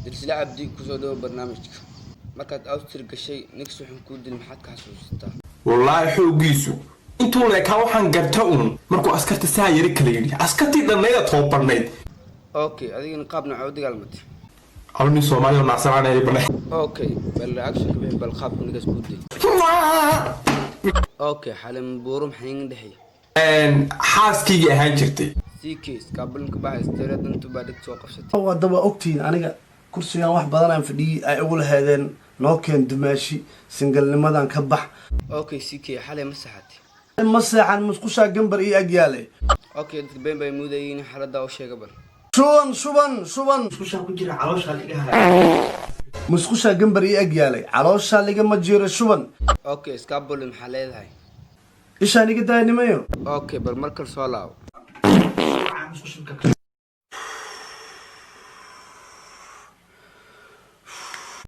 درس لعب دي كسودو برنامجك ما كانت أوستر كشيء نكسو حنكود المحط كحسوستا والله حوجيسو انتو لك waxaan garta markuu askarta saa yiri kala yiri askartii dhanayda toobarneed اوكي adiga qaabna cawdi galmad awni Soomaaliya ma sanaanay bane اوكي بل اكشن كبير بل qaab kun gas gudi اوكي حالم بورم حين دحي xaaskii ahaan jirtay سيكيس قبل ka baxay isteerad intu baad soo qabsatay wadaba ogtiin aniga kursigan wax badan aan fadhiyay ay ugu lahaadeen noo keen dumaashi singalnimadan ka bax اوكي سيكي xalay masaxati ma seexan musqusha gambar iyo agyaalay اوكي dadka been bay muudayeen xalada oo sheega bal shuban musqusha ku jira caloosha liga haray musqusha gambar iyo agyaalay caloosha liga ma jiro shuban اوكي iskaabul maxaa leedahay isha niga daaynimayo اوكي bal markal soo laaw